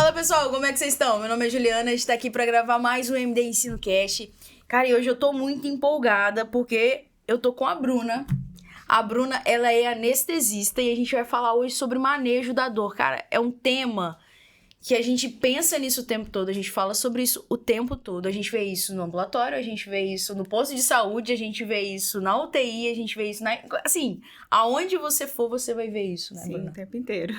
Fala pessoal, como é que vocês estão? Meu nome é Juliana, a gente tá aqui pra gravar mais um MD Ensino Cast. Cara, e hoje eu tô muito empolgada porque eu tô com a Bruna. A Bruna, ela é anestesista e a gente vai falar hoje sobre manejo da dor. Cara, é um tema que a gente pensa nisso o tempo todo, a gente fala sobre isso o tempo todo. A gente vê isso no ambulatório, a gente vê isso no posto de saúde, a gente vê isso na UTI, a gente vê isso na... Assim, aonde você for, você vai ver isso, né, Sim, Bruna? o tempo inteiro.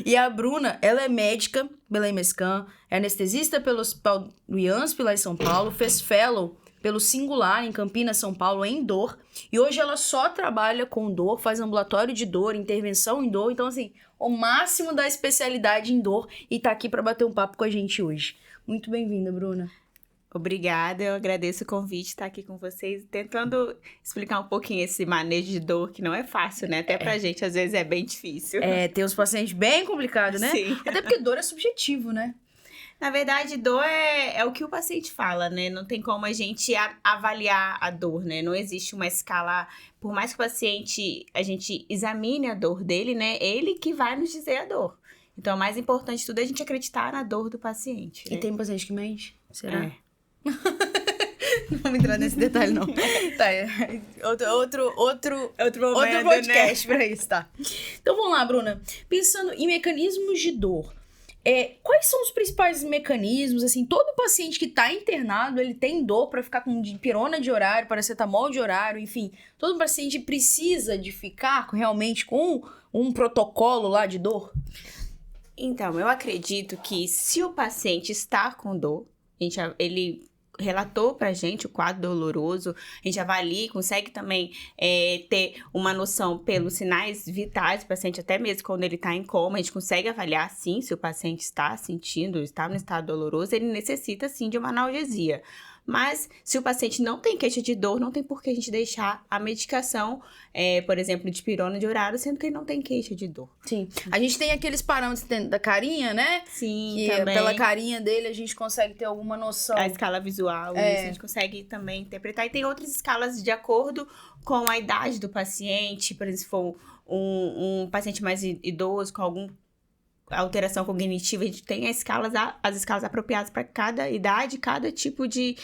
E a Bruna, ela é médica pela Mescan, é anestesista pelo Hospital do IANSP lá em São Paulo, fez fellow pelo Singular em Campinas, São Paulo, em dor. E hoje ela só trabalha com dor, faz ambulatório de dor, intervenção em dor. Então, assim, o máximo da especialidade em dor e tá aqui pra bater um papo com a gente hoje. Muito bem-vinda, Bruna. Obrigada, eu agradeço o convite de estar aqui com vocês, tentando explicar um pouquinho esse manejo de dor, que não é fácil, né? Até pra gente, às vezes, é bem difícil. É, tem uns pacientes bem complicados, né? Sim. Até porque dor é subjetivo, né? Na verdade, dor é o que o paciente fala, né? Não tem como a gente avaliar a dor, né? Não existe uma escala, por mais que a gente examine a dor dele, né? Ele que vai nos dizer a dor. Então, o mais importante de tudo é a gente acreditar na dor do paciente, né? E tem paciente que mente? Será? É. Não vamos entrar nesse detalhe, não. Tá, outro momento, podcast pra isso, tá? Então vamos lá, Bruna. Pensando em mecanismos de dor, quais são os principais mecanismos? Assim, todo paciente que tá internado, ele tem dor pra ficar com dipirona de horário, paracetamol de horário, enfim. Todo paciente precisa de ficar realmente com um protocolo lá de dor? Então, eu acredito que se o paciente está com dor, ele relatou pra gente o quadro doloroso, a gente avalia, consegue também ter uma noção pelos sinais vitais do paciente, até mesmo quando ele está em coma, a gente consegue avaliar sim se o paciente está sentindo, está no estado doloroso, ele necessita sim de uma analgesia. Mas se o paciente não tem queixa de dor, não tem por que a gente deixar a medicação, por exemplo, de dipirona de horário, sendo que ele não tem queixa de dor. Sim. A gente tem aqueles parâmetros da carinha, né? Sim, que também. Pela carinha dele a gente consegue ter alguma noção. A escala visual, isso a gente consegue também interpretar. E tem outras escalas de acordo com a idade do paciente. Por exemplo, se for um paciente mais idoso, com alguma alteração cognitiva, a gente tem as escalas apropriadas para cada idade, cada tipo de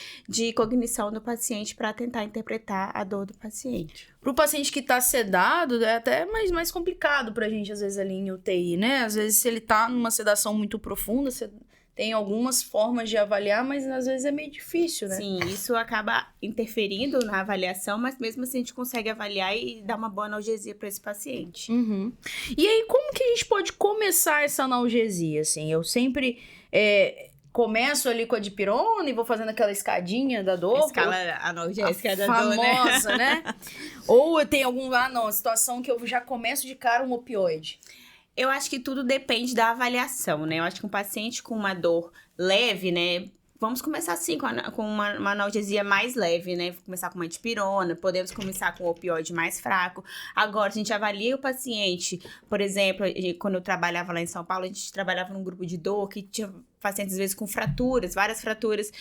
cognição do paciente para tentar interpretar a dor do paciente. Pro paciente que tá sedado, é até mais complicado pra gente, às vezes, ali em UTI, né? Às vezes, se ele tá numa sedação muito profunda, você tem algumas formas de avaliar, mas às vezes é meio difícil, né? Sim, isso acaba interferindo na avaliação, mas mesmo assim a gente consegue avaliar e dar uma boa analgesia para esse paciente. Uhum. E aí, como que a gente pode começar essa analgesia, assim? Eu sempre começo ali com a dipirona e vou fazendo aquela escadinha da dor. A escala analgésica da dor, né? Famosa, né? Ou tem situação que eu já começo de cara um opioide. Eu acho que tudo depende da avaliação, né? Eu acho que um paciente com uma dor leve, né? Vamos começar assim, com uma analgesia mais leve, né? Começar com uma dipirona, podemos começar com um opioide mais fraco. Agora, a gente avalia o paciente, por exemplo, quando eu trabalhava lá em São Paulo, a gente trabalhava num grupo de dor que tinha pacientes, às vezes, com fraturas, várias fraturas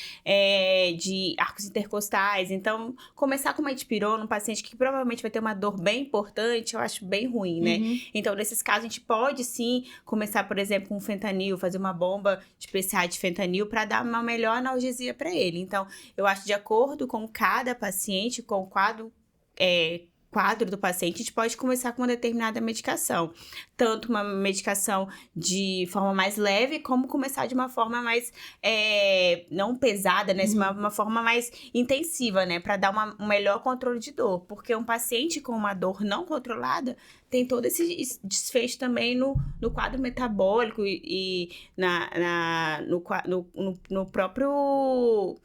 de arcos intercostais. Então, começar com uma dipirona, um paciente que provavelmente vai ter uma dor bem importante, eu acho bem ruim, né? Uhum. Então, nesses casos, a gente pode, sim, começar, por exemplo, com fentanil, fazer uma bomba de PCA de fentanil para dar uma melhor analgesia para ele. Então, eu acho de acordo com cada paciente, com o quadro do paciente, a gente pode começar com uma determinada medicação. Tanto uma medicação de forma mais leve, como começar de uma forma mais, não pesada, né? Uma forma mais intensiva, né? Para dar um melhor controle de dor. Porque um paciente com uma dor não controlada tem todo esse desfecho também no quadro metabólico e no próprio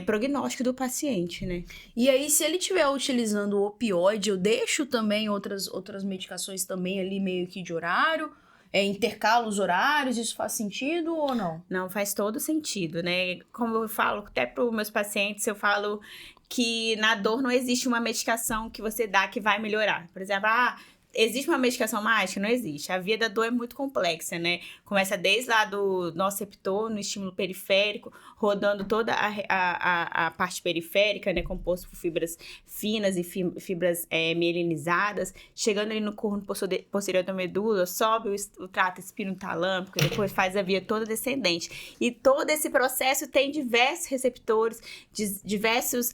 prognóstico do paciente, né? E aí, se ele estiver utilizando o opioide, eu deixo também outras medicações também ali meio que de horário, intercalo os horários, isso faz sentido ou não? Não, faz todo sentido, né? Como eu falo até para os meus pacientes, eu falo que na dor não existe uma medicação que você dá que vai melhorar. Por exemplo, Existe uma medicação mágica? Não existe. A via da dor é muito complexa, né? Começa desde lá do nociceptor, no estímulo periférico, rodando toda a parte periférica, né? Composto por fibras finas e fibras mielinizadas, chegando ali no corno posterior da medula, sobe o trato espinotalâmico, depois faz a via toda descendente. E todo esse processo tem diversos receptores, diversos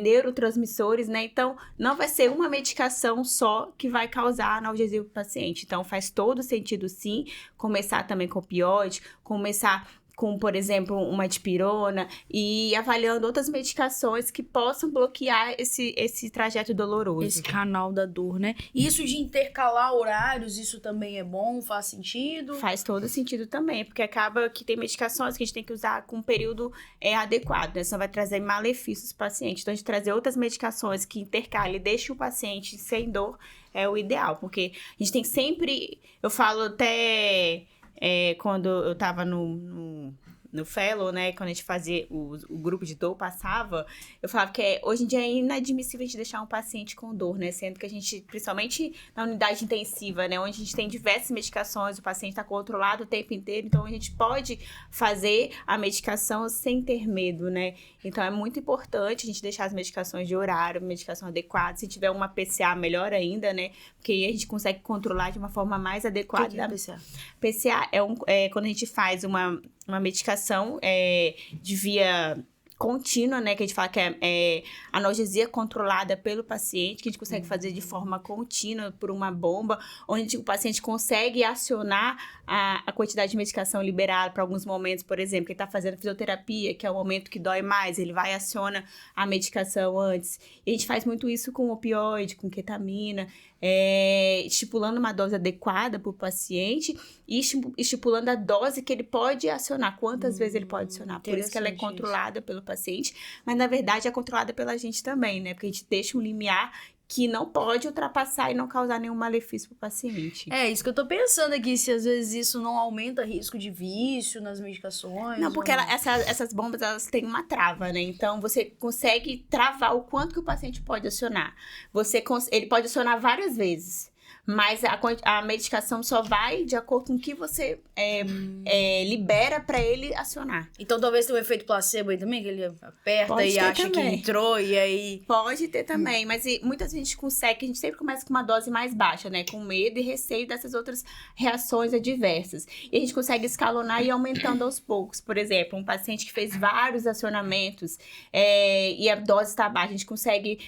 neurotransmissores, né? Então, não vai ser uma medicação só que vai causar analgesia para o paciente. Então, faz todo sentido, sim, começar também com opioide, começar com, por exemplo, uma dipirona e avaliando outras medicações que possam bloquear esse trajeto doloroso. Esse canal da dor, né? E isso de intercalar horários, isso também é bom? Faz sentido? Faz todo sentido também, porque acaba que tem medicações que a gente tem que usar com um período adequado, né? Senão vai trazer malefícios para o paciente. Então, a gente trazer outras medicações que intercalem e deixem o paciente sem dor é o ideal, porque a gente tem sempre... Eu falo até... quando eu tava no fellow, né, quando a gente fazia o grupo de dor, passava, eu falava que hoje em dia é inadmissível a gente deixar um paciente com dor, né, sendo que a gente, principalmente na unidade intensiva, né, onde a gente tem diversas medicações, o paciente está controlado o tempo inteiro, então a gente pode fazer a medicação sem ter medo, né, então é muito importante a gente deixar as medicações de horário, medicação adequada, se tiver uma PCA, melhor ainda, né, porque aí a gente consegue controlar de uma forma mais adequada. O que é PCA? PCA é quando a gente faz uma medicação de via contínua, né, que a gente fala que é analgesia controlada pelo paciente, que a gente consegue fazer de forma contínua por uma bomba, onde o paciente consegue acionar a quantidade de medicação liberada para alguns momentos, por exemplo, que ele está fazendo fisioterapia, que é o momento que dói mais, ele vai e aciona a medicação antes. E a gente faz muito isso com opioide, com ketamina, estipulando uma dose adequada para o paciente e estipulando a dose que ele pode acionar, quantas vezes ele pode acionar. Por isso que ela é controlada pelo paciente, mas na verdade é controlada pela gente também, né? Porque a gente deixa um limiar que não pode ultrapassar e não causar nenhum malefício para o paciente. É isso que eu tô pensando aqui, se às vezes isso não aumenta risco de vício nas medicações. Não, porque essas bombas, elas têm uma trava, né? Então, você consegue travar o quanto que o paciente pode acionar. Ele pode acionar várias vezes, mas a medicação só vai de acordo com o que você libera para ele acionar. Então, talvez tenha um efeito placebo aí também, que ele aperta Pode e acha que entrou e aí... Pode ter também, mas muitas vezes a gente consegue, a gente sempre começa com uma dose mais baixa, né? Com medo e receio dessas outras reações adversas. E a gente consegue escalonar e ir aumentando aos poucos. Por exemplo, um paciente que fez vários acionamentos e a dose está baixa, a gente consegue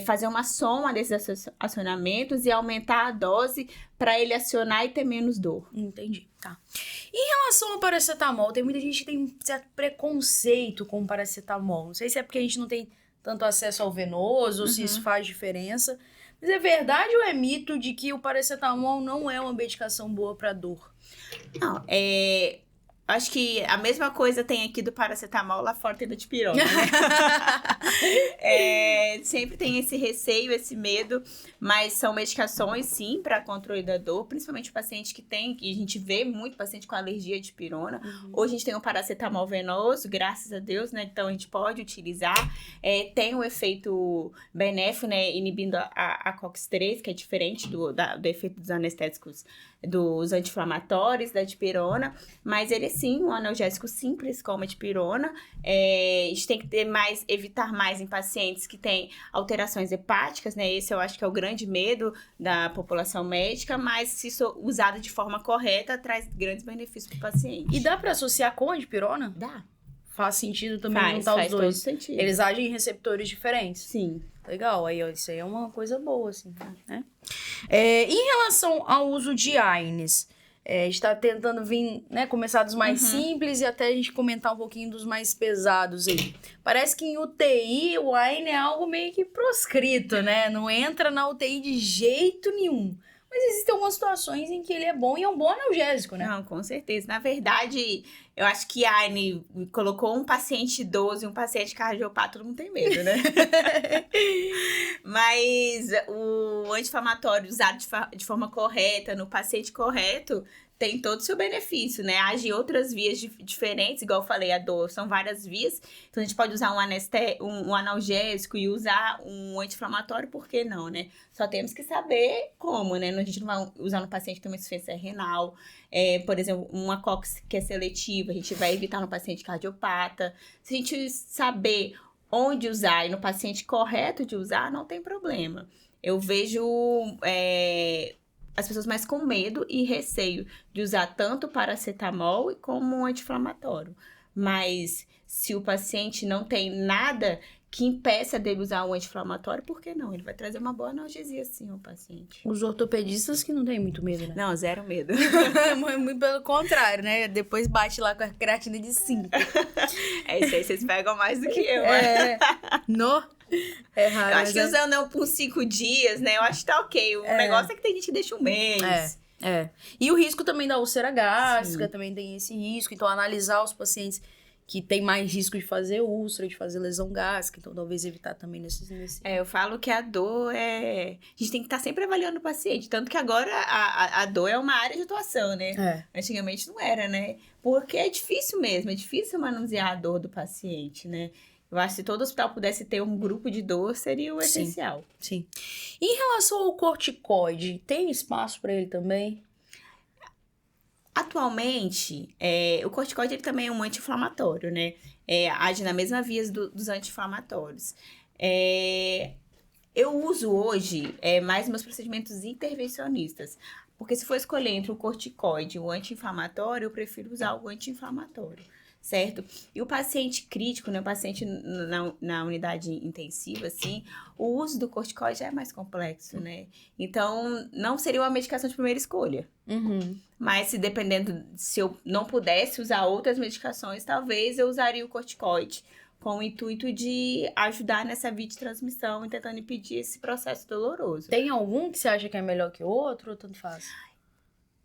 fazer uma soma desses acionamentos e aumentar a dose para ele acionar e ter menos dor. Entendi, tá. Em relação ao paracetamol, tem muita gente que tem um certo preconceito com o paracetamol. Não sei se é porque a gente não tem tanto acesso ao venoso ou se isso faz diferença. Mas é verdade ou é mito de que o paracetamol não é uma medicação boa para dor? Não, acho que a mesma coisa tem aqui do paracetamol, lá fora tem da dipirona, né? Sempre tem esse receio, esse medo, mas são medicações, sim, para controle da dor, principalmente o paciente que a gente vê muito paciente com alergia à dipirona. Hoje a gente tem o paracetamol venoso, graças a Deus, né? Então a gente pode utilizar. Tem um efeito benéfico, né? Inibindo a COX-3, que é diferente do efeito dos anestésicos, dos anti-inflamatórios, da dipirona, mas ele é sim um analgésico simples, como a dipirona. A gente tem que evitar mais em pacientes que têm alterações hepáticas, né? Esse eu acho que é o grande medo da população médica, mas se usado de forma correta, traz grandes benefícios para o paciente. E dá para associar com a dipirona? Dá. Faz sentido também juntar os dois? Faz todo sentido. Eles agem em receptores diferentes? Sim. Legal, aí isso aí é uma coisa boa, assim, né? Em relação ao uso de AINES, a gente tá tentando vir, né, começar dos mais simples e até a gente comentar um pouquinho dos mais pesados aí. Parece que em UTI o AINE é algo meio que proscrito, né? Não entra na UTI de jeito nenhum. Mas existem algumas situações em que ele é bom e é um bom analgésico, né? Não, com certeza. Na verdade, eu acho que a Anne colocou um paciente idoso e um paciente cardiopata, todo mundo tem medo, né? Mas o anti-inflamatório usado de forma correta, no paciente correto, tem todo o seu benefício, né? Age em outras vias diferentes, igual eu falei, a dor, são várias vias. Então, a gente pode usar um analgésico e usar um anti-inflamatório, por que não, né? Só temos que saber como, né? A gente não vai usar no paciente que tem uma insuficiência renal, por exemplo, uma COX que é seletiva, a gente vai evitar no paciente cardiopata. Se a gente saber onde usar e no paciente correto de usar, não tem problema. Eu vejo as pessoas mais com medo e receio de usar tanto paracetamol como um anti-inflamatório. Mas se o paciente não tem nada que impeça dele usar um anti-inflamatório, por que não? Ele vai trazer uma boa analgesia, sim, ao paciente. Os ortopedistas que não têm muito medo, né? Não, zero medo. Muito pelo contrário, né? Depois bate lá com a creatina de 5. É isso aí, vocês pegam mais do que eu. É raro. Eu acho que usando por 5 dias, né? Eu acho que tá ok. O negócio é que tem gente que deixa um mês. E o risco também da úlcera gástrica, também tem esse risco. Então, analisar os pacientes que tem mais risco de fazer úlcera, de fazer lesão gástrica. Então, talvez evitar também nesse... Eu falo que a dor A gente tem que estar sempre avaliando o paciente. Tanto que agora a dor é uma área de atuação, né? Antigamente não era, né? Porque é difícil mesmo. É difícil manusear a dor do paciente, né? Eu acho que se todo hospital pudesse ter um grupo de dor, seria o essencial. Sim. Em relação ao corticoide, tem espaço para ele também? Atualmente, o corticoide ele também é um anti-inflamatório, né? Age na mesma via dos anti-inflamatórios. Eu uso hoje mais meus procedimentos intervencionistas. Porque se for escolher entre o corticoide e o anti-inflamatório, eu prefiro usar o anti-inflamatório. Certo? E o paciente crítico, né? O paciente na unidade intensiva, assim, o uso do corticoide já é mais complexo, né? Então, não seria uma medicação de primeira escolha. Mas se eu não pudesse usar outras medicações, talvez eu usaria o corticoide com o intuito de ajudar nessa via de transmissão e tentando impedir esse processo doloroso. Tem algum que você acha que é melhor que o outro ou tanto faz?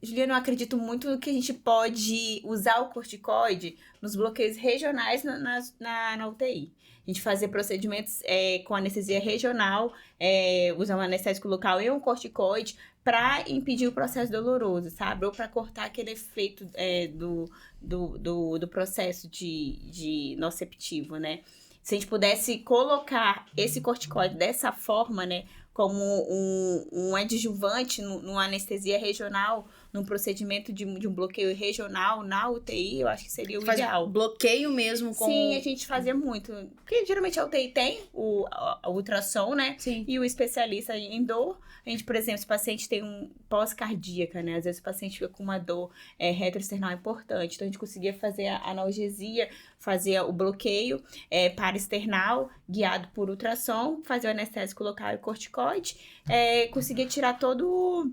Juliana, eu acredito muito que a gente pode usar o corticoide nos bloqueios regionais na UTI. A gente fazer procedimentos com anestesia regional, usar um anestésico local e um corticoide para impedir o processo doloroso, sabe? Ou para cortar aquele efeito do processo de noceptivo, né? Se a gente pudesse colocar esse corticoide dessa forma, né? Como um adjuvante numa anestesia regional, num procedimento de um bloqueio regional na UTI, eu acho que seria o ideal. Bloqueio mesmo com... Sim, a gente fazia muito. Porque geralmente a UTI tem o ultrassom, né? Sim. E o especialista em dor. A gente, por exemplo, se o paciente tem um pós-cardíaca, né? Às vezes o paciente fica com uma dor retroesternal importante. Então, a gente conseguia fazer a analgesia, fazer o bloqueio paraesternal, guiado por ultrassom, fazer o anestésico local e corticoide. Conseguia tirar todo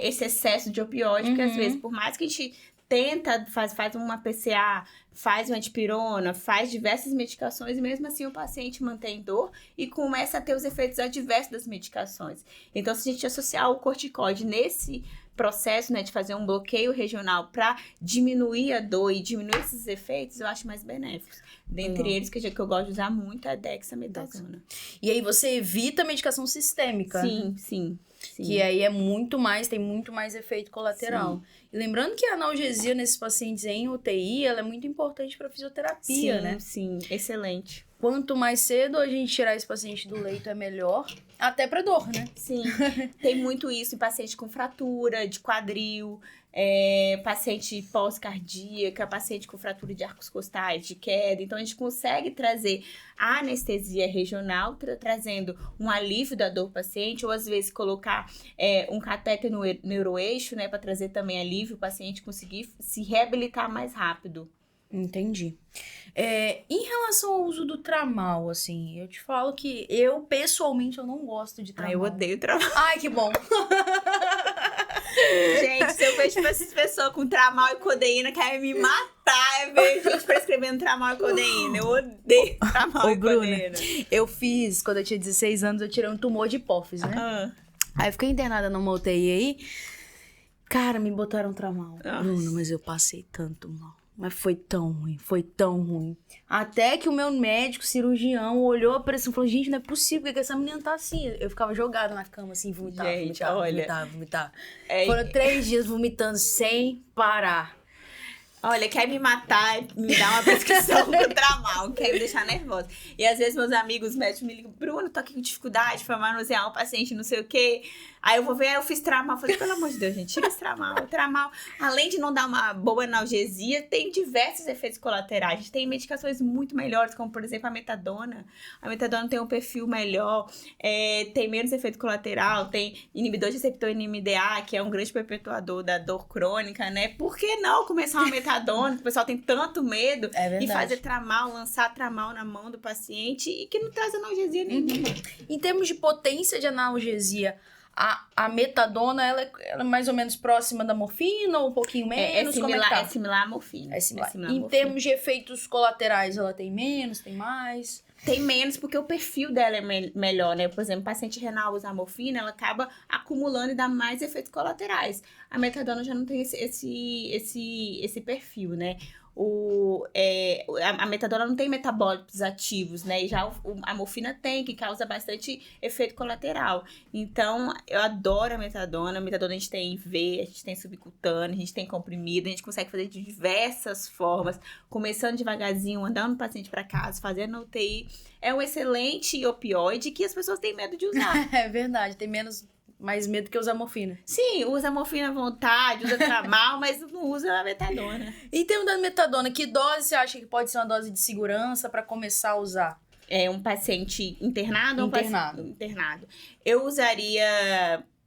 esse excesso de opioide, porque às vezes, por mais que a gente tenta, faz uma PCA, faz uma dipirona, faz diversas medicações, e mesmo assim o paciente mantém dor e começa a ter os efeitos adversos das medicações. Então, se a gente associar o corticoide nesse processo, né, de fazer um bloqueio regional para diminuir a dor e diminuir esses efeitos, eu acho mais benéficos. Dentre eles, que eu gosto de usar muito, é a dexametasona. E aí você evita a medicação sistêmica. Sim. Que aí tem muito mais efeito colateral. Sim. E lembrando que a analgesia nesses pacientes em UTI, ela é muito importante para fisioterapia, né? Sim, excelente. Quanto mais cedo a gente tirar esse paciente do leito, é melhor. Até pra dor, né? Sim, tem muito isso em paciente com fratura de quadril, paciente pós-cardíaca, paciente com fratura de arcos costais, de queda. Então, a gente consegue trazer a anestesia regional, trazendo um alívio da dor do paciente, ou às vezes colocar um catéter no neuroeixo, né, para trazer também alívio, o paciente conseguir se reabilitar mais rápido. Entendi. Em relação ao uso do tramal, assim, eu te falo que eu, pessoalmente, eu não gosto de tramal. Eu odeio tramal. Ai, que bom. Gente, se eu vejo essas pessoas com tramal e codeína, querem me matar. Eu vejo gente prescrevendo tramal e codeína. Eu odeio tramal e Bruna, codeína. Eu fiz, quando eu tinha 16 anos, eu tirei um tumor de hipófise, né? Aí eu fiquei internada numa UTI aí. Cara, me botaram tramal. Nossa. Bruna, mas eu passei tanto mal. Mas foi tão ruim. Até que o meu médico, cirurgião, olhou pra isso e falou, gente, não é possível que essa menina tá assim. Eu ficava jogada na cama, assim, vomitava. Foram 3 dias vomitando sem parar. Olha, quer me matar, me dá uma prescrição pro tramal, quer me deixar nervosa. E às vezes meus amigos médicos me ligam, Bruno, tô aqui com dificuldade pra manusear um paciente, não sei o quê. Aí eu vou ver, aí eu fiz tramal. Eu falei, pelo amor de Deus, gente, tira esse tramal. O tramal, além de não dar uma boa analgesia, tem diversos efeitos colaterais. A gente tem medicações muito melhores, como por exemplo a metadona. A metadona tem um perfil melhor, tem menos efeito colateral, tem inibidor de receptor NMDA, que é um grande perpetuador da dor crônica, né? Por que não começar uma metadona, que o pessoal tem tanto medo, e fazer tramal, lançar tramal na mão do paciente e que não traz analgesia nenhuma. Em termos de potência de analgesia, a metadona, ela é mais ou menos próxima da morfina ou um pouquinho menos? É similar à morfina. É similar. Em termos de efeitos colaterais, ela tem menos, tem mais? Tem menos porque o perfil dela é melhor, né? Por exemplo, o paciente renal usa a morfina, ela acaba acumulando e dá mais efeitos colaterais. A metadona já não tem esse perfil, né? A metadona não tem metabólitos ativos, né? E já a morfina tem, que causa bastante efeito colateral. Então, eu adoro a metadona. A metadona a gente tem IV, a gente tem subcutâneo, a gente tem comprimido, a gente consegue fazer de diversas formas, começando devagarzinho, mandando o paciente para casa, fazendo UTI. É um excelente opioide que as pessoas têm medo de usar. É verdade, tem mais medo que usar morfina. Sim, usa morfina à vontade, usa tramal, mas não usa a metadona. Em termos da metadona, que dose você acha que pode ser uma dose de segurança para começar a usar? É um paciente internado? Internado. Eu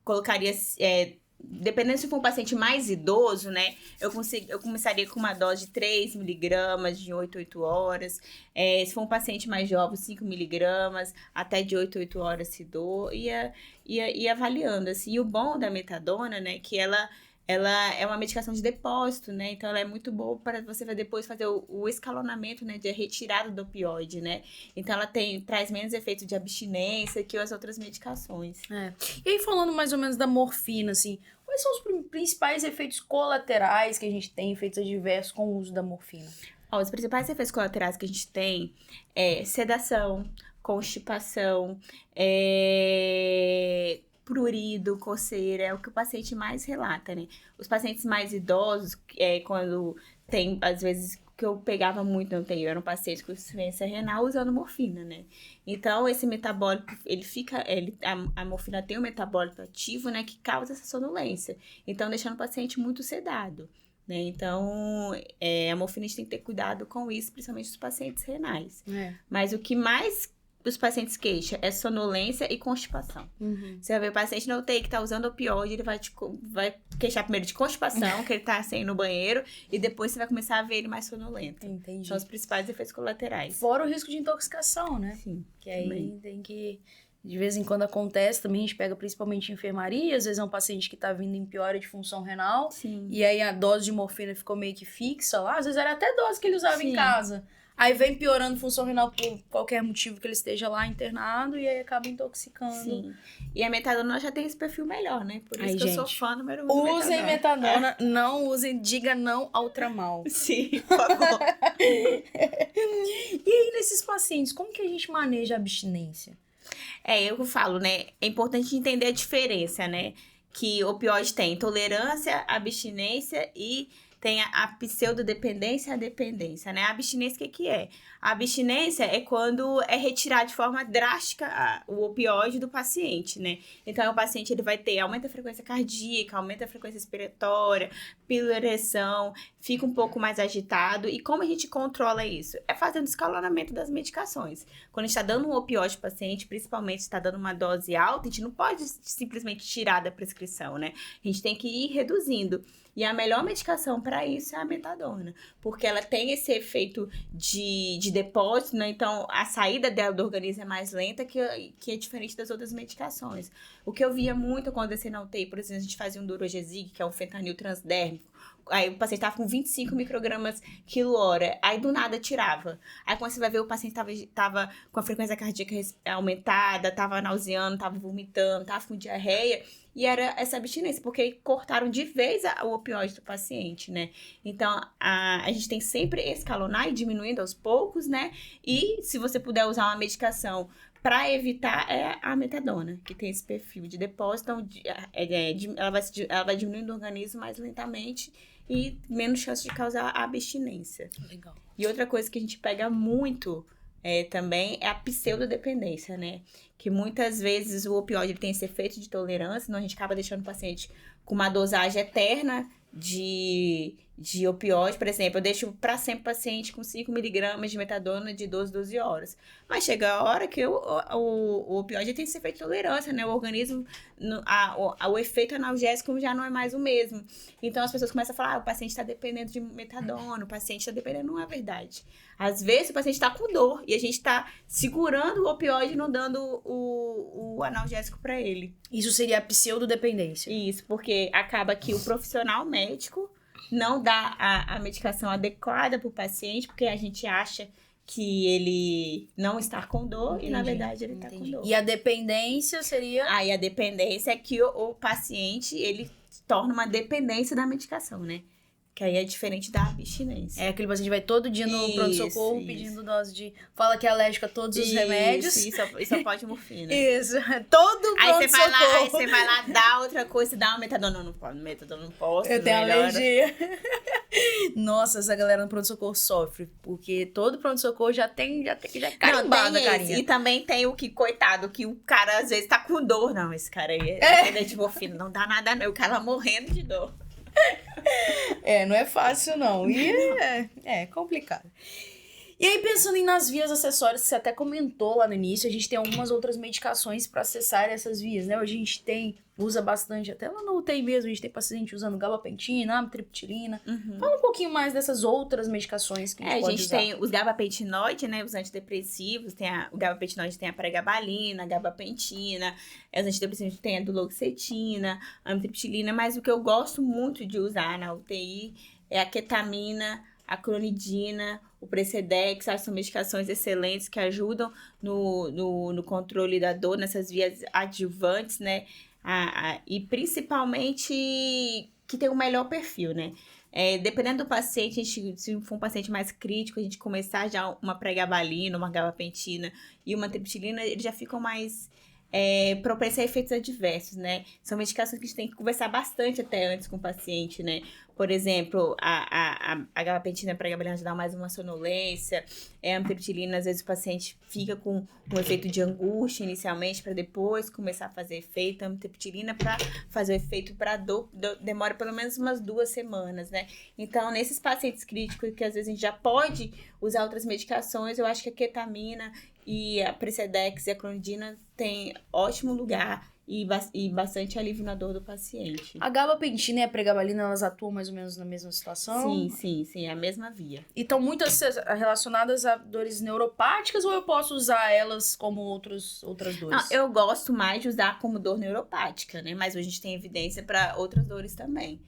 colocaria, dependendo se for um paciente mais idoso, né? Eu começaria com uma dose de 3 miligramas de 8 a 8 horas. Se for um paciente mais jovem, 5 miligramas, até de 8 a 8 horas se dou. E avaliando, assim. E o bom da metadona, né? Que ela é uma medicação de depósito, né? Então, ela é muito boa para você depois fazer o escalonamento, né? De retirada do opioide, né? Então, ela traz menos efeito de abstinência que as outras medicações. E aí, falando mais ou menos da morfina, assim, quais são os principais efeitos colaterais que a gente tem, efeitos adversos com o uso da morfina? Os principais efeitos colaterais que a gente tem é sedação, constipação, prurido, coceira, é o que o paciente mais relata, né? Os pacientes mais idosos, quando tem, às vezes, que eu pegava muito, eu era um paciente com insuficiência renal usando morfina, né? Então, esse metabólico, a morfina tem um metabólico ativo, né, que causa essa sonolência. Então, deixando o paciente muito sedado, né? Então, a morfina a gente tem que ter cuidado com isso, principalmente os pacientes renais. Mas o que mais os pacientes queixam é sonolência e constipação. Você vai ver o paciente na UTI que tá usando opioide, ele vai queixar primeiro de constipação, que ele tá sem ir no banheiro, e depois você vai começar a ver ele mais sonolento. Entendi. São os principais efeitos colaterais. Fora o risco de intoxicação, né? Sim. Que aí tem que... De vez em quando acontece, também a gente pega principalmente em enfermaria, às vezes é um paciente que tá vindo em piora de função renal, Sim. E aí a dose de morfina ficou meio que fixa lá, às vezes era até dose que ele usava em casa. Aí vem piorando função renal por qualquer motivo que ele esteja lá internado e aí acaba intoxicando. Sim. E a metadona já tem esse perfil melhor, né? Por isso que eu sou fã número 1 da Usem metadona, não usem, diga não ao tramal. Sim, por favor. E aí, nesses pacientes, como que a gente maneja a abstinência? Eu falo, né? É importante entender a diferença, né? Que opioide tem tolerância, abstinência e tem a pseudodependência e a dependência, né? A abstinência, o que é? A abstinência é quando é retirado de forma drástica o opioide do paciente, né? Então, o paciente ele vai ter aumento da frequência cardíaca, aumento da frequência respiratória, piloereção, fica um pouco mais agitado. E como a gente controla isso? É fazendo escalonamento das medicações. Quando a gente está dando um opioide para o paciente, principalmente se está dando uma dose alta, a gente não pode simplesmente tirar da prescrição, né? A gente tem que ir reduzindo. E a melhor medicação para isso é a metadona, porque ela tem esse efeito de depósito, né? Então a saída dela do organismo é mais lenta, que é diferente das outras medicações. O que eu via muito acontecer na UTI, por exemplo, a gente fazia um Durogesic, que é um fentanil transdérmico. Aí o paciente tava com 25 microgramas quilo-hora. Aí do nada tirava. Aí quando você vai ver, o paciente tava com a frequência cardíaca aumentada, tava nauseando, tava vomitando, tava com diarreia. E era essa abstinência, porque cortaram de vez o opioide do paciente, né? Então, a gente tem sempre escalonar e diminuindo aos poucos, né? E se você puder usar uma medicação para evitar, é a metadona, que tem esse perfil de depósito. Então, ela vai diminuindo o organismo mais lentamente e menos chance de causar abstinência. Legal. E outra coisa que a gente pega muito também é a pseudodependência, né? Que muitas vezes o opioide ele tem esse efeito de tolerância, então a gente acaba deixando o paciente com uma dosagem eterna de opioide. Por exemplo, eu deixo para sempre o paciente com 5 miligramas de metadona de 12 horas. Mas chega a hora que o opioide tem esse efeito de tolerância, né? O organismo, o efeito analgésico já não é mais o mesmo. Então, as pessoas começam a falar, o paciente está dependendo de metadona, o paciente está dependendo, não é verdade. Às vezes, o paciente está com dor e a gente está segurando o opioide e não dando o analgésico para ele. Isso seria a pseudodependência. Isso, porque acaba que o profissional médico não dá a medicação adequada para o paciente, porque a gente acha que ele não está com dor. Entendi. E, na verdade, ele está com dor. E a dependência seria... Aí, a dependência é que o paciente, ele torna uma dependência da medicação, né? Que aí é diferente da abstinência. É aquele paciente vai todo dia no pronto-socorro pedindo dose de... Fala que é alérgico a todos os remédios. Isso, só pode morfina. Isso, todo pronto-socorro. Aí você vai lá, dá outra coisa, dá uma metadona. Não pode, metadona não posso. Eu tenho alergia. Nossa, essa galera no pronto-socorro sofre. Porque todo pronto-socorro já tem carimbado a carinha. E também tem o que, coitado, que o cara às vezes tá com dor. Não, esse cara aí é dependente de morfina, não dá nada não. O cara lá morrendo de dor. Não é fácil não. E é complicado. E aí, pensando nas vias acessórias, que você até comentou lá no início, a gente tem algumas outras medicações para acessar essas vias, né? Hoje a gente usa bastante, até lá no UTI mesmo, a gente tem paciente usando gabapentina, amitriptilina. Fala um pouquinho mais dessas outras medicações que a gente pode usar. A gente tem os gabapentinoides, né? Os antidepressivos, o gabapentinoide tem a pregabalina, a gabapentina, os antidepressivos tem a duloxetina, a amitriptilina, mas o que eu gosto muito de usar na UTI é a ketamina, a clonidina, o Precedex, são medicações excelentes que ajudam no controle da dor, nessas vias adjuvantes, né? E principalmente que tem o melhor perfil, né? Dependendo do paciente, se for um paciente mais crítico, a gente começar já uma pregabalina, uma gabapentina e uma triptilina, eles já ficam mais propensos a efeitos adversos, né? São medicações que a gente tem que conversar bastante até antes com o paciente, né? Por exemplo, a gabapentina, a pregabalina dá mais uma sonolência, a amitriptilina, às vezes o paciente fica com um efeito de angústia inicialmente, para depois começar a fazer efeito. A amitriptilina, para fazer o efeito para dor, demora pelo menos umas 2 semanas, né? Então, nesses pacientes críticos, que às vezes a gente já pode usar outras medicações, eu acho que a ketamina e a Precedex e a clonidina tem ótimo lugar e bastante alívio na dor do paciente. A gabapentina e a pregabalina, elas atuam mais ou menos na mesma situação? Sim, é a mesma via. E estão muito relacionadas a dores neuropáticas ou eu posso usar elas como outras dores? Não, eu gosto mais de usar como dor neuropática, né? Mas hoje a gente tem evidência para outras dores também.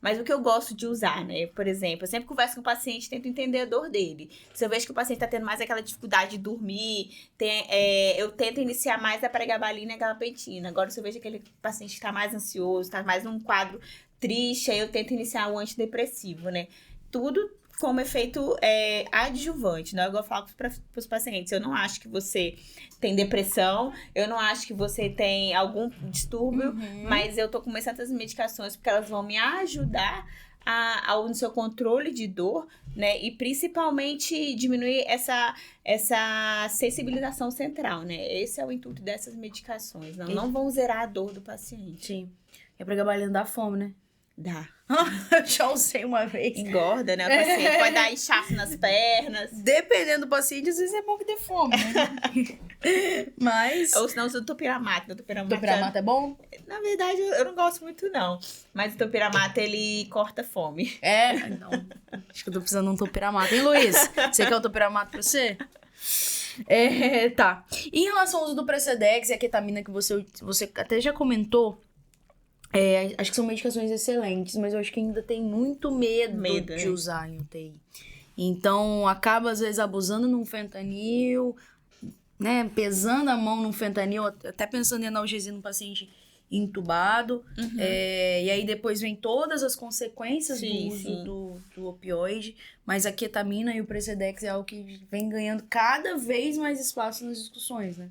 Mas o que eu gosto de usar, né? Por exemplo, eu sempre converso com o paciente e tento entender a dor dele. Se eu vejo que o paciente está tendo mais aquela dificuldade de dormir, eu tento iniciar mais a pregabalina e a gabapentina. Agora, se eu vejo aquele paciente que está mais ansioso, está mais num quadro triste, aí eu tento iniciar o antidepressivo, né? Tudo como efeito adjuvante, né? Eu falo para os pacientes, eu não acho que você tem depressão, eu não acho que você tem algum distúrbio, mas eu tô começando essas medicações porque elas vão me ajudar no seu controle de dor, né? E principalmente diminuir essa sensibilização central, né? Esse é o intuito dessas medicações. Não vão zerar a dor do paciente. Sim. E a pregabalina dá fome, né? Dá. Eu já usei uma vez. Engorda, né? O paciente pode dar inchaço nas pernas. Dependendo do paciente, às vezes é bom que dê fome, né? Mas... Ou senão usa o topiramate. Topiramate é bom? Na verdade, eu não gosto muito, não. Mas o topiramate, ele corta a fome. Não. Acho que eu tô precisando de um topiramate. Hein, Luiz? Você quer o topiramate pra você? Tá. Em relação ao uso do Precedex e a ketamina que você até já comentou, Acho que são medicações excelentes, mas eu acho que ainda tem muito medo de né? usar em UTI. Então, acaba, às vezes, abusando num fentanil, né? Pesando a mão num fentanil, até pensando em analgesia no paciente entubado. E aí, depois vem todas as consequências do uso do opioide. Mas a ketamina e o Precedex é algo que vem ganhando cada vez mais espaço nas discussões, né?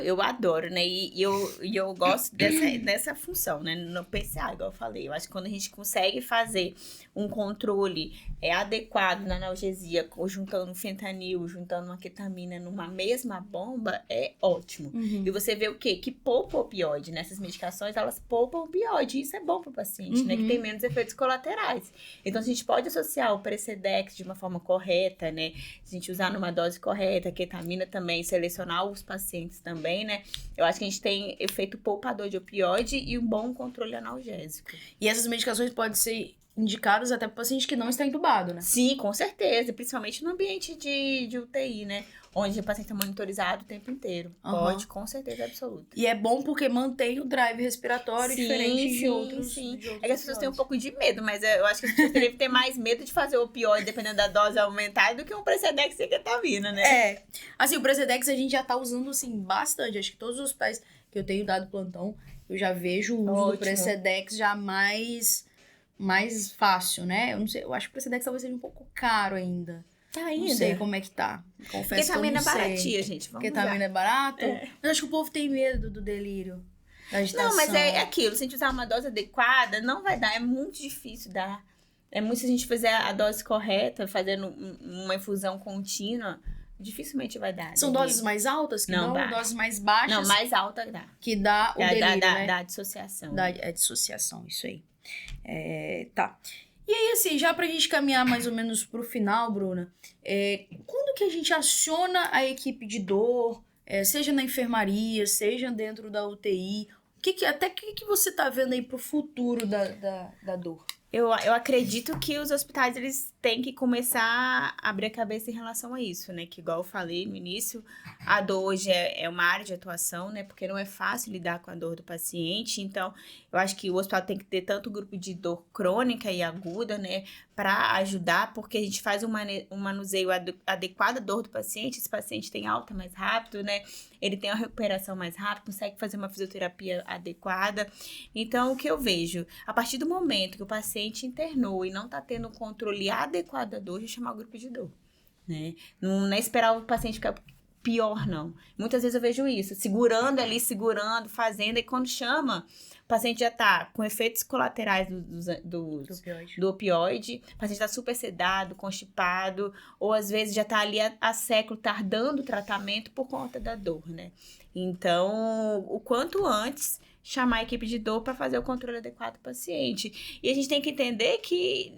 Eu adoro, né? E eu gosto dessa função, né? No PCA, igual eu falei. Eu acho que quando a gente consegue fazer um controle adequado na analgesia, juntando fentanil, juntando uma ketamina numa mesma bomba, é ótimo. E você vê o quê? Que poupa opioide. Nessas medicações, elas poupam opioide. E isso é bom para o paciente, né? Que tem menos efeitos colaterais. Então, a gente pode associar o Precedex de uma forma correta, né? Se a gente usar numa dose correta, a ketamina também, selecionar os pacientes também, né? Eu acho que a gente tem efeito poupador de opioide e um bom controle analgésico. E essas medicações podem ser indicadas até para o paciente que não está entubado, né? Sim, com certeza. Principalmente no ambiente de UTI, né? Onde o paciente é monitorizado o tempo inteiro. Pode, com certeza absoluta. E é bom porque mantém o drive respiratório diferente de outros. Sim. É que as pessoas têm um pouco de medo, mas eu acho que as pessoas teriam que ter mais medo de fazer o opioide, dependendo da dose aumentar, do que um Precedex e ketamina, né? Assim, o Precedex a gente já tá usando, assim, bastante. Acho que todos os hospitais que eu tenho dado plantão, eu já vejo o uso do Precedex já mais fácil, né? Eu não sei, eu acho que o Precedex talvez seja um pouco caro ainda. Tá ainda. Não sei como é que tá. Confesso ketamina que eu não sei. é baratinha, gente. Ketamina é barato? Mas acho que o povo tem medo do delírio. Da agitação. Não, mas é aquilo. Se a gente usar uma dose adequada, não vai dar. É muito difícil dar. É muito se a gente fizer a dose correta, fazendo uma infusão contínua, dificilmente vai dar. São doses mais altas que não? Doses mais baixas? Não, mais alta dá. Que dá o delírio, né? Da dissociação. É dissociação, isso aí. Tá. E aí, assim, já pra gente caminhar mais ou menos pro final, Bruna, quando que a gente aciona a equipe de dor, seja na enfermaria, seja dentro da UTI, o que você tá vendo aí pro futuro da dor? Eu acredito que os hospitais, eles têm que começar a abrir a cabeça em relação a isso, né? Que igual eu falei no início, a dor hoje é uma área de atuação, né? Porque não é fácil lidar com a dor do paciente. Então, eu acho que o hospital tem que ter tanto grupo de dor crônica e aguda, né? Para ajudar, porque a gente faz um manuseio adequado à dor do paciente. Esse paciente tem alta mais rápido, né? Ele tem uma recuperação mais rápida, consegue fazer uma fisioterapia adequada. Então, o que eu vejo? A partir do momento que o paciente internou e não está tendo um controle adequado da dor, já chamar o grupo de dor, né? Não é esperar o paciente ficar pior, não. Muitas vezes eu vejo isso, segurando, fazendo, e quando chama, o paciente já tá com efeitos colaterais do opioide, o paciente tá super sedado, constipado, ou às vezes já tá ali há século tardando o tratamento por conta da dor, né? Então, o quanto antes chamar a equipe de dor para fazer o controle adequado do paciente. E a gente tem que entender que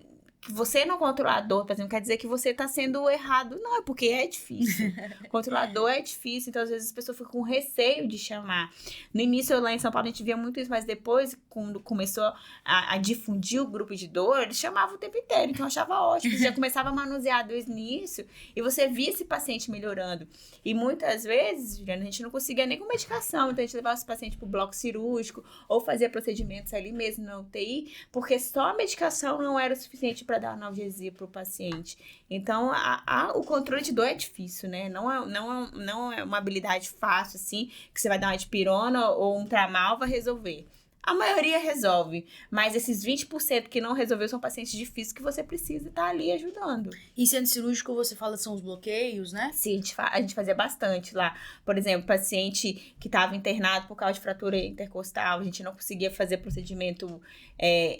você não controlar a dor, por exemplo, quer dizer que você está sendo errado. Não, é porque é difícil. Controlar a dor é difícil, então às vezes as pessoas ficam com receio de chamar. No início, lá em São Paulo, a gente via muito isso, mas depois, quando começou a difundir o grupo de dor, eles chamavam o tempo inteiro, então eu achava ótimo. Você já começava a manusear desde o início e você via esse paciente melhorando. E muitas vezes, Juliana, a gente não conseguia nem com medicação, então a gente levava esse paciente para o bloco cirúrgico ou fazia procedimentos ali mesmo na UTI, porque só a medicação não era o suficiente para dar analgesia para o paciente. Então, o controle de dor é difícil, né? Não é uma habilidade fácil, assim, que você vai dar uma dipirona ou um tramal vai resolver. A maioria resolve, mas esses 20% que não resolveu são pacientes difíceis que você precisa estar ali ajudando. E centro cirúrgico, você fala, são os bloqueios, né? Sim, a gente fazia bastante lá. Por exemplo, paciente que estava internado por causa de fratura intercostal, a gente não conseguia fazer procedimento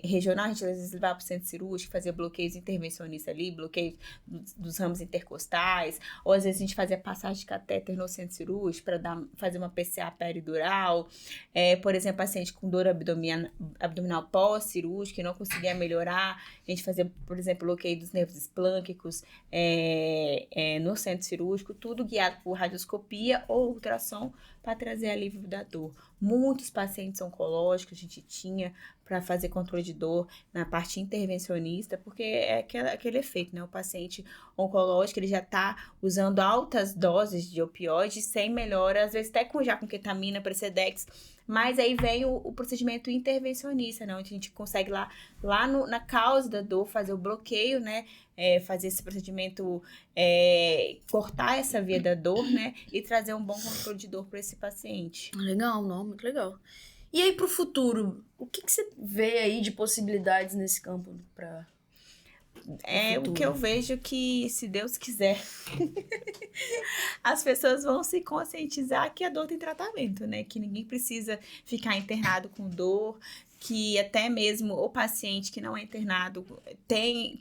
regional, a gente às vezes levava para o centro cirúrgico, fazia bloqueios intervencionistas ali, bloqueios dos ramos intercostais, ou às vezes a gente fazia passagem de catéter no centro cirúrgico para fazer uma PCA peridural. Por exemplo, paciente com dor abdominal pós-cirúrgica que não conseguia melhorar, a gente fazia, por exemplo, bloqueio dos nervos esplâncnicos no centro cirúrgico, tudo guiado por radioscopia ou ultrassom para trazer alívio da dor. Muitos pacientes oncológicos a gente tinha para fazer controle de dor na parte intervencionista, porque é aquele efeito, né? O paciente oncológico, ele já está usando altas doses de opioides sem melhora, às vezes até já com ketamina, Precedex, mas aí vem o procedimento intervencionista, né? Onde a gente consegue na causa da dor fazer o bloqueio, né? Fazer esse procedimento, cortar essa via da dor, né? E trazer um bom controle de dor para esse paciente. Legal, não, muito legal. E aí, pro futuro, o que você vê aí de possibilidades nesse campo para o que eu vejo que, se Deus quiser, as pessoas vão se conscientizar que a dor tem tratamento, né? Que ninguém precisa ficar internado com dor, que até mesmo o paciente que não é internado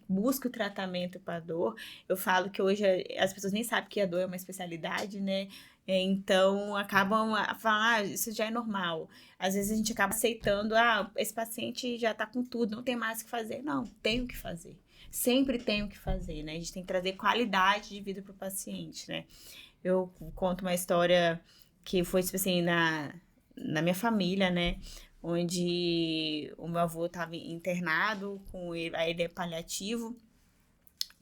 busca o tratamento para dor. Eu falo que hoje as pessoas nem sabem que a dor é uma especialidade, né? Então, acabam a falar, isso já é normal. Às vezes a gente acaba aceitando, esse paciente já tá com tudo, não tem mais o que fazer. Não, tem o que fazer. Sempre tem o que fazer, né? A gente tem que trazer qualidade de vida pro paciente, né? Eu conto uma história que foi, tipo assim, na minha família, né? Onde o meu avô estava internado, ele é paliativo,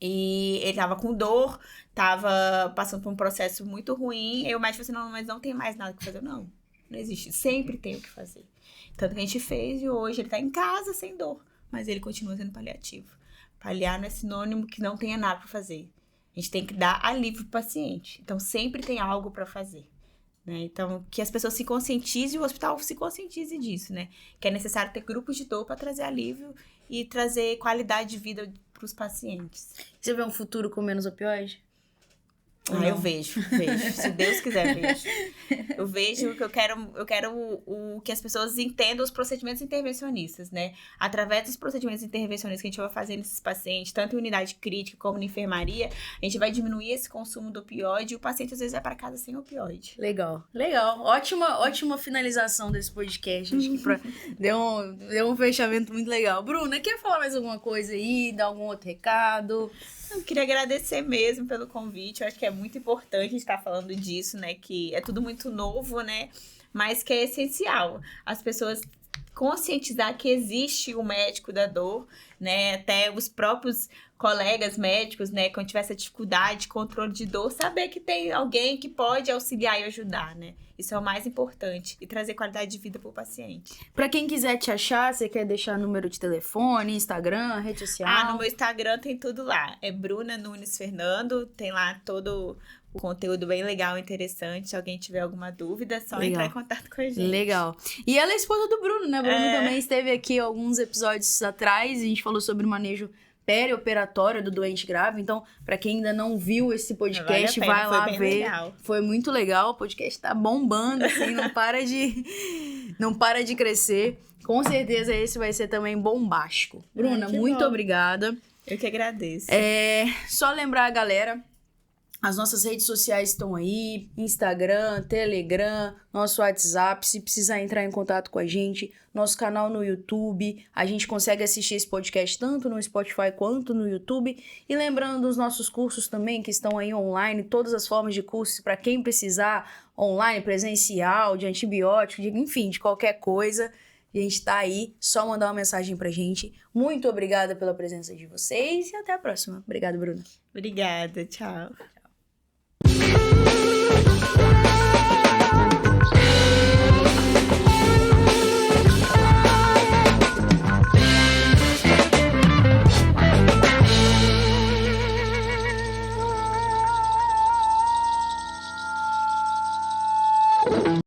e ele tava com dor, tava passando por um processo muito ruim, e o médico falou assim, não, mas não tem mais nada que fazer. Não existe, sempre tem o que fazer. Tanto que a gente fez, e hoje ele tá em casa sem dor, mas ele continua sendo paliativo. Paliar não é sinônimo que não tenha nada para fazer. A gente tem que dar alívio pro paciente. Então, sempre tem algo para fazer, né? Então, que as pessoas se conscientizem e o hospital se conscientize disso, né? Que é necessário ter grupos de dor para trazer alívio e trazer qualidade de vida para os pacientes. Você vê um futuro com menos opioide? Eu vejo. Se Deus quiser, vejo. Eu vejo que eu quero que as pessoas entendam os procedimentos intervencionistas, né? Através dos procedimentos intervencionistas que a gente vai fazer nesses pacientes, tanto em unidade crítica como na enfermaria, a gente vai diminuir esse consumo do opioide e o paciente às vezes vai para casa sem opioide. Legal. Ótima finalização desse podcast. Acho que deu um fechamento muito legal. Bruna, quer falar mais alguma coisa aí? Dar algum outro recado? Eu queria agradecer mesmo pelo convite. Eu acho que é muito importante a gente estar falando disso, né? Que é tudo muito novo, né? Mas que é essencial as pessoas conscientizar que existe o médico da dor, né? Até os próprios colegas médicos, né? Quando tiver essa dificuldade de controle de dor, saber que tem alguém que pode auxiliar e ajudar, né? Isso é o mais importante. E trazer qualidade de vida para o paciente. Para quem quiser te achar, você quer deixar número de telefone, Instagram, rede social? No meu Instagram tem tudo lá. É Bruna Nunes Fernando. Tem lá todo o conteúdo bem legal e interessante. Se alguém tiver alguma dúvida, é só entrar em contato com a gente. Legal. E ela é esposa do Bruno, né? Bruno também esteve aqui alguns episódios atrás. A gente falou sobre o manejo perioperatório do doente grave. Então, para quem ainda não viu esse podcast, vai lá ver. Legal. Foi muito legal. O podcast tá bombando, assim, não para de crescer. Com certeza esse vai ser também bombástico. Bruna, muito obrigada. Eu que agradeço. Só lembrar a galera, as nossas redes sociais estão aí, Instagram, Telegram, nosso WhatsApp, se precisar entrar em contato com a gente, nosso canal no YouTube, a gente consegue assistir esse podcast tanto no Spotify quanto no YouTube, e lembrando dos nossos cursos também, que estão aí online, todas as formas de cursos, para quem precisar, online, presencial, de antibiótico, enfim, de qualquer coisa, a gente tá aí, só mandar uma mensagem pra gente. Muito obrigada pela presença de vocês e até a próxima. Obrigada, Bruna. Obrigada, tchau.